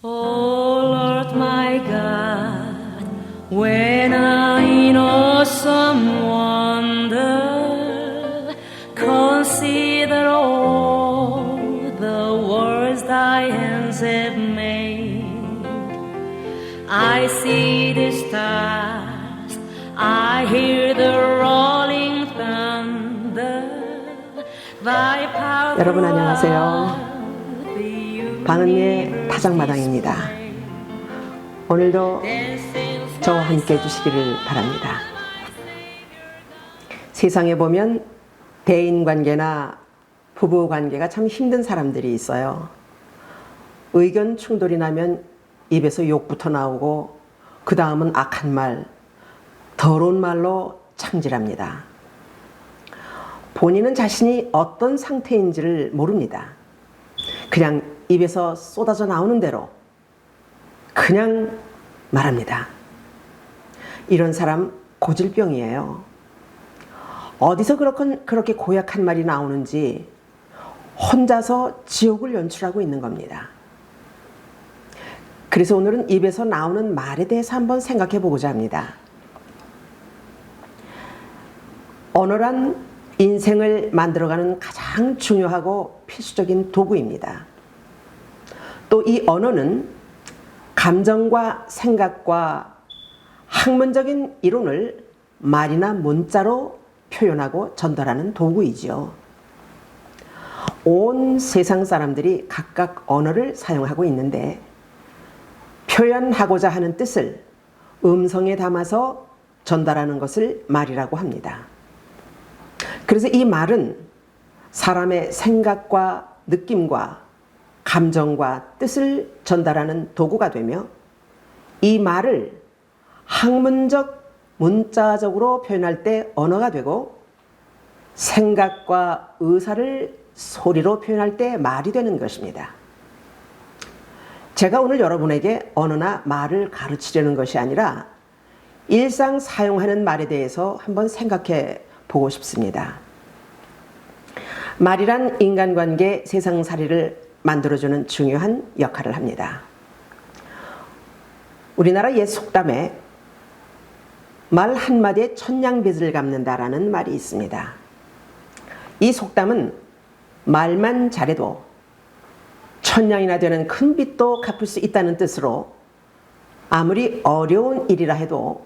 Oh Lord my God, when I in awesome wonder consider all the worlds thy hands have made, I see the stars, I hear the rolling thunder, thy power. 여러분 안녕하세요. 방은미의 타작마당입니다. 오늘도 저와 함께 해주시기를 바랍니다. 세상에 보면 대인관계나 부부관계가 참 힘든 사람들이 있어요. 의견 충돌이 나면 입에서 욕부터 나오고 그 다음은 악한 말, 더러운 말로 창질합니다. 본인은 자신이 어떤 상태인지를 모릅니다. 그냥 입에서 쏟아져 나오는 대로 그냥 말합니다. 이런 사람 고질병이에요. 어디서 그렇게 고약한 말이 나오는지 혼자서 지옥을 연출하고 있는 겁니다. 그래서 오늘은 입에서 나오는 말에 대해서 한번 생각해 보고자 합니다. 언어란 인생을 만들어가는 가장 중요하고 필수적인 도구입니다. 또 이 언어는 감정과 생각과 학문적인 이론을 말이나 문자로 표현하고 전달하는 도구이지요. 온 세상 사람들이 각각 언어를 사용하고 있는데 표현하고자 하는 뜻을 음성에 담아서 전달하는 것을 말이라고 합니다. 그래서 이 말은 사람의 생각과 느낌과 감정과 뜻을 전달하는 도구가 되며 이 말을 학문적, 문자적으로 표현할 때 언어가 되고 생각과 의사를 소리로 표현할 때 말이 되는 것입니다. 제가 오늘 여러분에게 언어나 말을 가르치려는 것이 아니라 일상 사용하는 말에 대해서 한번 생각해 보고 싶습니다. 말이란 인간관계, 세상살이를 만들어주는 중요한 역할을 합니다. 우리나라 옛 속담에 말 한마디에 천냥빚을 갚는다라는 말이 있습니다. 이 속담은 말만 잘해도 천냥이나 되는 큰 빚도 갚을 수 있다는 뜻으로 아무리 어려운 일이라 해도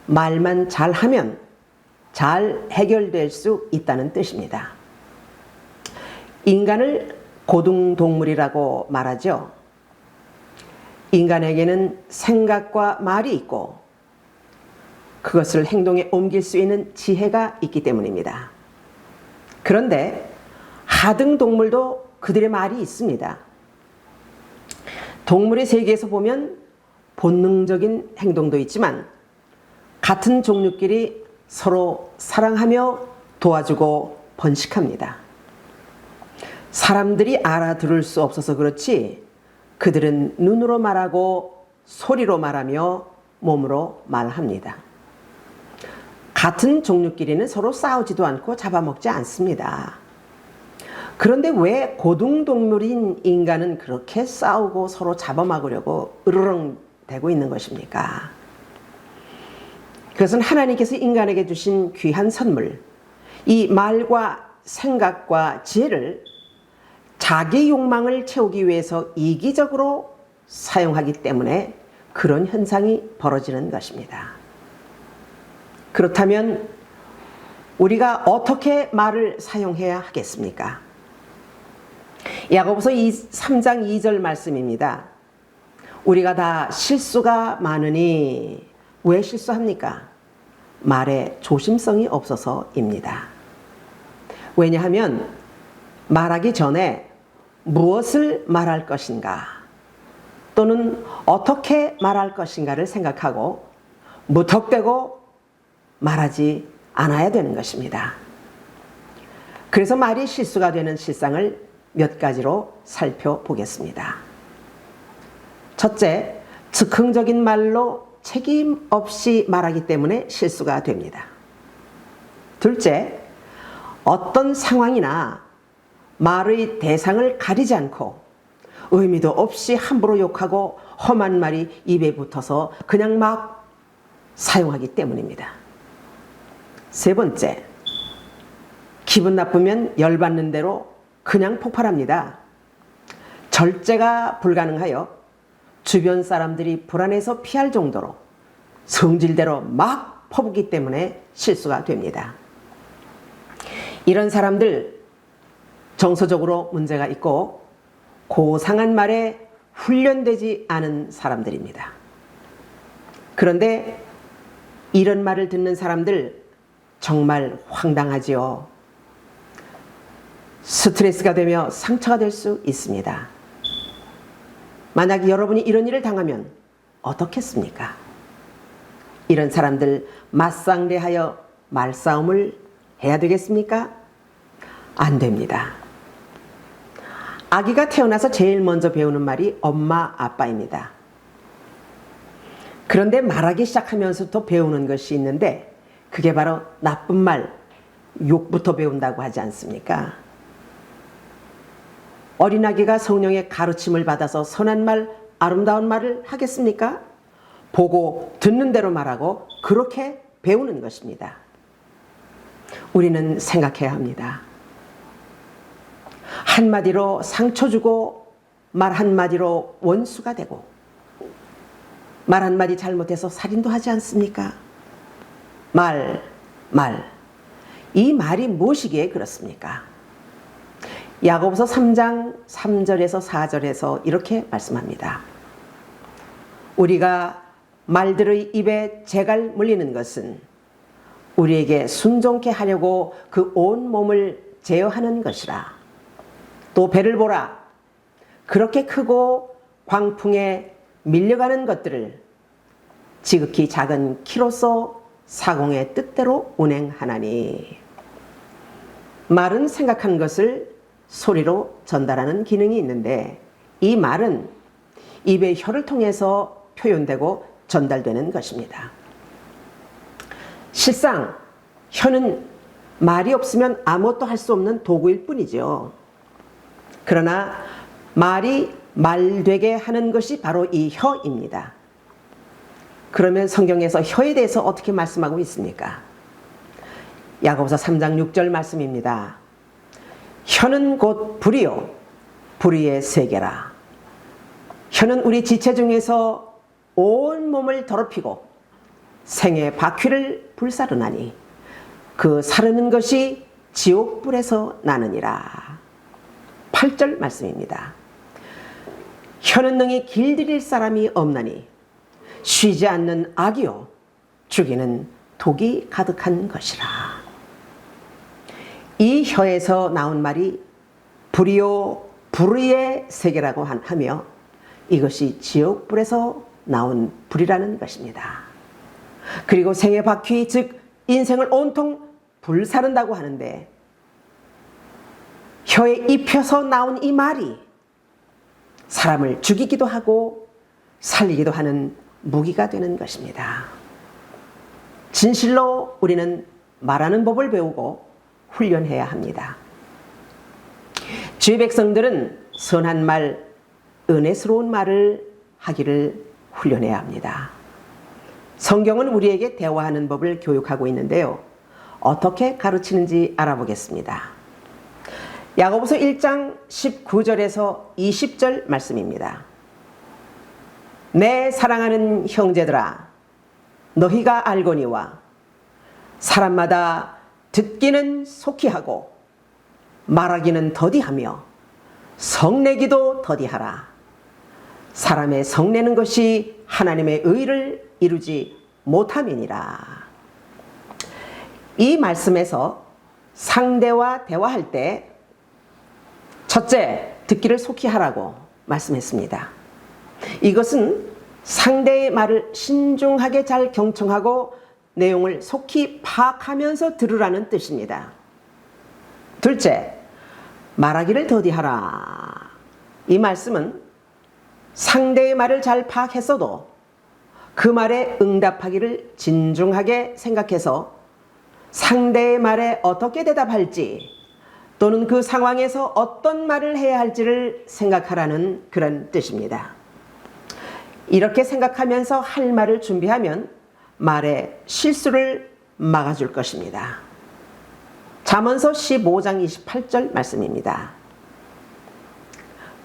말만 잘하면 잘 해결될 수 있다는 뜻입니다. 인간을 고등동물이라고 말하죠. 인간에게는 생각과 말이 있고 그것을 행동에 옮길 수 있는 지혜가 있기 때문입니다. 그런데 하등동물도 그들의 말이 있습니다. 동물의 세계에서 보면 본능적인 행동도 있지만 같은 종류끼리 서로 사랑하며 도와주고 번식합니다. 사람들이 알아들을 수 없어서 그렇지 그들은 눈으로 말하고 소리로 말하며 몸으로 말합니다. 같은 종류끼리는 서로 싸우지도 않고 잡아먹지 않습니다. 그런데 왜 고등동물인 인간은 그렇게 싸우고 서로 잡아먹으려고 으르렁대고 있는 것입니까? 그것은 하나님께서 인간에게 주신 귀한 선물, 이 말과 생각과 지혜를 자기 욕망을 채우기 위해서 이기적으로 사용하기 때문에 그런 현상이 벌어지는 것입니다. 그렇다면 우리가 어떻게 말을 사용해야 하겠습니까? 야고보서 3장 2절 말씀입니다. 우리가 다 실수가 많으니 왜 실수합니까? 말에 조심성이 없어서입니다. 왜냐하면 말하기 전에 무엇을 말할 것인가 또는 어떻게 말할 것인가를 생각하고 무턱대고 말하지 않아야 되는 것입니다. 그래서 말이 실수가 되는 실상을 몇 가지로 살펴보겠습니다. 첫째, 즉흥적인 말로 책임 없이 말하기 때문에 실수가 됩니다. 둘째, 어떤 상황이나 말의 대상을 가리지 않고 의미도 없이 함부로 욕하고 험한 말이 입에 붙어서 그냥 막 사용하기 때문입니다. 세 번째, 기분 나쁘면 열받는 대로 그냥 폭발합니다. 절제가 불가능하여 주변 사람들이 불안해서 피할 정도로 성질대로 막 퍼붓기 때문에 실수가 됩니다. 이런 사람들 정서적으로 문제가 있고 고상한 말에 훈련되지 않은 사람들입니다. 그런데 이런 말을 듣는 사람들 정말 황당하지요. 스트레스가 되며 상처가 될 수 있습니다. 만약 여러분이 이런 일을 당하면 어떻겠습니까? 이런 사람들 맞상대하여 말싸움을 해야 되겠습니까? 안 됩니다. 아기가 태어나서 제일 먼저 배우는 말이 엄마, 아빠입니다. 그런데 말하기 시작하면서부터 배우는 것이 있는데 그게 바로 나쁜 말, 욕부터 배운다고 하지 않습니까? 어린아기가 성령의 가르침을 받아서 선한 말, 아름다운 말을 하겠습니까? 보고 듣는 대로 말하고 그렇게 배우는 것입니다. 우리는 생각해야 합니다. 한마디로 상처 주고 말 한마디로 원수가 되고 말 한마디 잘못해서 살인도 하지 않습니까? 이 말이 무엇이기에 그렇습니까? 야고보서 3장 3절에서 4절에서 이렇게 말씀합니다. 우리가 말들의 입에 재갈 물리는 것은 우리에게 순종케 하려고 그 온 몸을 제어하는 것이라. 또 배를 보라. 그렇게 크고 광풍에 밀려가는 것들을 지극히 작은 키로서 사공의 뜻대로 운행하나니. 말은 생각한 것을 소리로 전달하는 기능이 있는데 이 말은 입의 혀를 통해서 표현되고 전달되는 것입니다. 실상 혀는 말이 없으면 아무것도 할 수 없는 도구일 뿐이죠. 그러나 말이 말되게 하는 것이 바로 이 혀입니다. 그러면 성경에서 혀에 대해서 어떻게 말씀하고 있습니까? 야고보서 3장 6절 말씀입니다. 혀는 곧 불이요 불의의 세계라. 혀는 우리 지체 중에서 온 몸을 더럽히고 생의 바퀴를 불사르나니 그 사르는 것이 지옥불에서 나느니라. 8절 말씀입니다. 혀는 능히 길들일 사람이 없나니 쉬지 않는 악이요 죽이는 독이 가득한 것이라. 이 혀에서 나온 말이 불이요 불의의 세계라고 하며 이것이 지옥불에서 나온 불이라는 것입니다. 그리고 생의 바퀴 즉 인생을 온통 불사른다고 하는데 혀에 입혀서 나온 이 말이 사람을 죽이기도 하고 살리기도 하는 무기가 되는 것입니다. 진실로 우리는 말하는 법을 배우고 훈련해야 합니다. 주의 백성들은 선한 말, 은혜스러운 말을 하기를 훈련해야 합니다. 성경은 우리에게 대화하는 법을 교육하고 있는데요. 어떻게 가르치는지 알아보겠습니다. 야고보서 1장 19절에서 20절 말씀입니다. 내 사랑하는 형제들아 너희가 알거니와 사람마다 듣기는 속히 하고 말하기는 더디하며 성내기도 더디하라. 사람의 성내는 것이 하나님의 의를 이루지 못함이니라. 이 말씀에서 상대와 대화할 때 첫째, 듣기를 속히 하라고 말씀했습니다. 이것은 상대의 말을 신중하게 잘 경청하고 내용을 속히 파악하면서 들으라는 뜻입니다. 둘째, 말하기를 더디하라. 이 말씀은 상대의 말을 잘 파악했어도 그 말에 응답하기를 진중하게 생각해서 상대의 말에 어떻게 대답할지 또 또는 그 상황에서 어떤 말을 해야 할지를 생각하라는 그런 뜻입니다. 이렇게 생각하면서 할 말을 준비하면 말의 실수를 막아줄 것입니다. 잠언서 15장 28절 말씀입니다.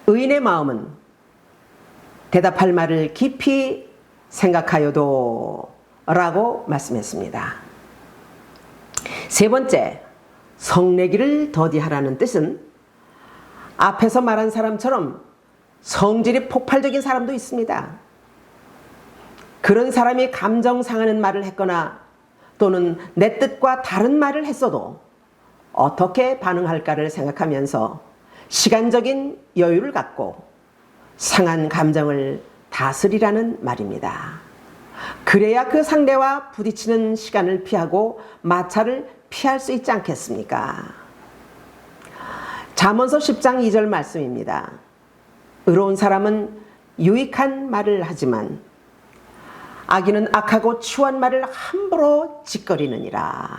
의인의 마음은 대답할 말을 깊이 생각하여도 라고 말씀했습니다. 세 번째, 성내기를 더디하라는 뜻은 앞에서 말한 사람처럼 성질이 폭발적인 사람도 있습니다. 그런 사람이 감정 상하는 말을 했거나 또는 내 뜻과 다른 말을 했어도 어떻게 반응할까를 생각하면서 시간적인 여유를 갖고 상한 감정을 다스리라는 말입니다. 그래야 그 상대와 부딪히는 시간을 피하고 마찰을 피할 수 있지 않겠습니까? 잠언서 10장 2절 말씀입니다. 의로운 사람은 유익한 말을 하지만 악인은 악하고 추한 말을 함부로 짓거리느니라.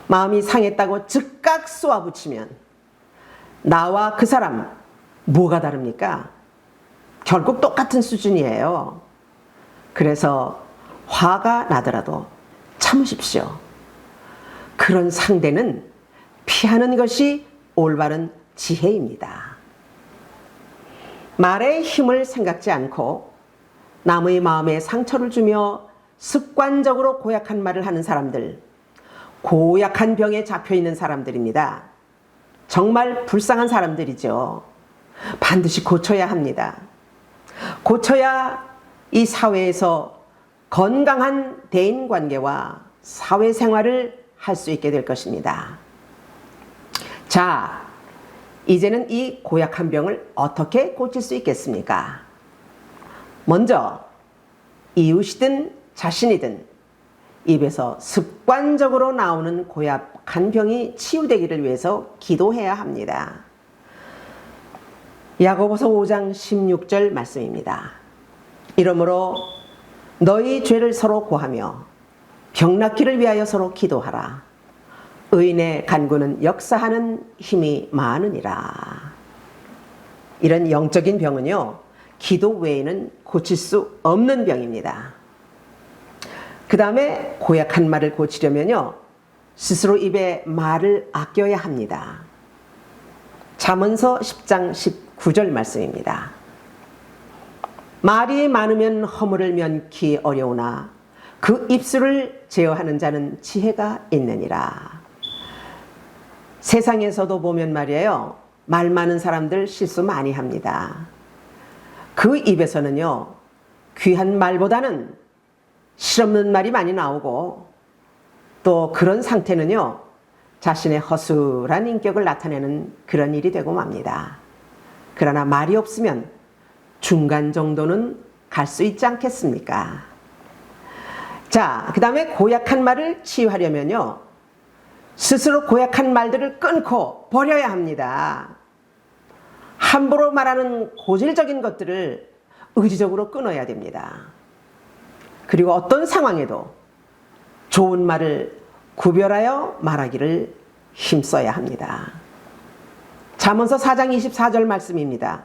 마음이 상했다고 즉각 쏘아붙이면 나와 그 사람 뭐가 다릅니까? 결국 똑같은 수준이에요. 그래서 화가 나더라도 참으십시오. 그런 상대는 피하는 것이 올바른 지혜입니다. 말의 힘을 생각지 않고 남의 마음에 상처를 주며 습관적으로 고약한 말을 하는 사람들, 고약한 병에 잡혀있는 사람들입니다. 정말 불쌍한 사람들이죠. 반드시 고쳐야 합니다. 고쳐야 이 사회에서 건강한 대인관계와 사회생활을 할 수 있게 될 것입니다. 자, 이제는 이 고약한 병을 어떻게 고칠 수 있겠습니까? 먼저 이웃이든 자신이든 입에서 습관적으로 나오는 고약한 병이 치유되기를 위해서 기도해야 합니다. 야고보서 5장 16절 말씀입니다. 이러므로 너희 죄를 서로 고하며 병낫기를 위하여 서로 기도하라. 의인의 간구는 역사하는 힘이 많으니라. 이런 영적인 병은요, 기도 외에는 고칠 수 없는 병입니다. 그 다음에 고약한 말을 고치려면요, 스스로 입에 말을 아껴야 합니다. 잠언서 10장 19절 말씀입니다. 말이 많으면 허물을 면키 어려우나 그 입술을 제어하는 자는 지혜가 있느니라. 세상에서도 보면 말이에요, 말 많은 사람들 실수 많이 합니다. 그 입에서는요, 귀한 말보다는 실없는 말이 많이 나오고, 또 그런 상태는요, 자신의 허술한 인격을 나타내는 그런 일이 되고 맙니다. 그러나 말이 없으면 중간 정도는 갈 수 있지 않겠습니까? 자, 그 다음에 고약한 말을 치유하려면요, 스스로 고약한 말들을 끊고 버려야 합니다. 함부로 말하는 고질적인 것들을 의지적으로 끊어야 됩니다. 그리고 어떤 상황에도 좋은 말을 구별하여 말하기를 힘써야 합니다. 잠언서 4장 24절 말씀입니다.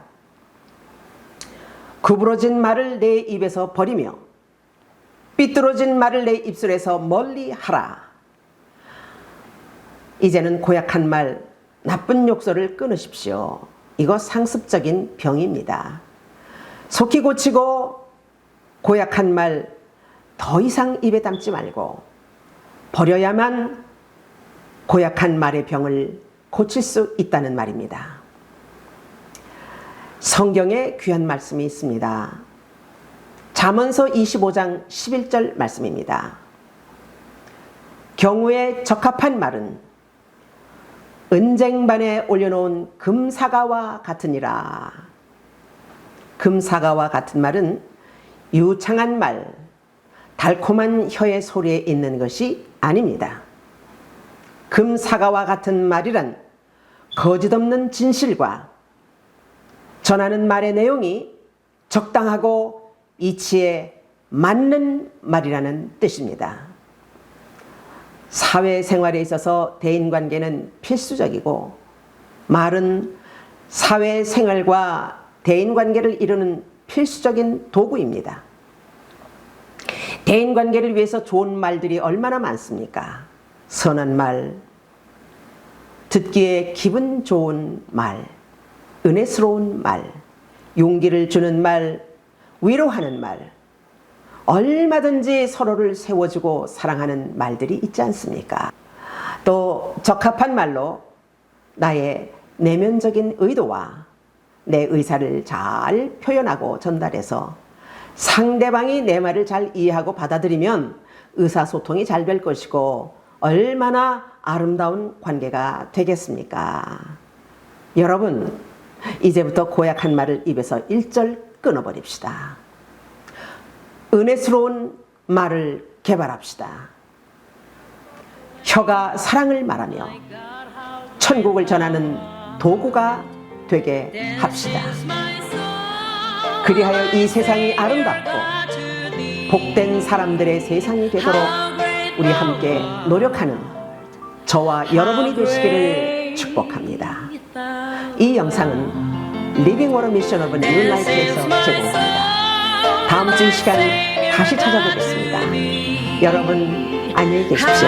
구부러진 말을 내 입에서 버리며 삐뚤어진 말을 내 입술에서 멀리 하라. 이제는 고약한 말, 나쁜 욕설을 끊으십시오. 이거 상습적인 병입니다. 속히 고치고 고약한 말 더 이상 입에 담지 말고 버려야만 고약한 말의 병을 고칠 수 있다는 말입니다. 성경에 귀한 말씀이 있습니다. 잠언서 25장 11절 말씀입니다. 경우에 적합한 말은 은쟁반에 올려놓은 금사과와 같으니라. 금사과와 같은 말은 유창한 말, 달콤한 혀의 소리에 있는 것이 아닙니다. 금사과와 같은 말이란 거짓없는 진실과 전하는 말의 내용이 적당하고 이치에 맞는 말이라는 뜻입니다. 사회생활에 있어서 대인관계는 필수적이고 말은 사회생활과 대인관계를 이루는 필수적인 도구입니다. 대인관계를 위해서 좋은 말들이 얼마나 많습니까? 선한 말, 듣기에 기분 좋은 말, 은혜스러운 말, 용기를 주는 말, 위로하는 말, 얼마든지 서로를 세워주고 사랑하는 말들이 있지 않습니까? 또 적합한 말로 나의 내면적인 의도와 내 의사를 잘 표현하고 전달해서 상대방이 내 말을 잘 이해하고 받아들이면 의사소통이 잘 될 것이고 얼마나 아름다운 관계가 되겠습니까? 여러분, 이제부터 고약한 말을 입에서 일절 끊어버립시다. 은혜스러운 말을 개발합시다. 혀가 사랑을 말하며 천국을 전하는 도구가 되게 합시다. 그리하여 이 세상이 아름답고 복된 사람들의 세상이 되도록 우리 함께 노력하는 저와 여러분이 되시기를 축복합니다. 이 영상은 리빙 워터 미션 오브 뉴 라이프에서 제공합니다. 다음 주 이 시간 다시 찾아보겠습니다. 여러분 안녕히 계십시오.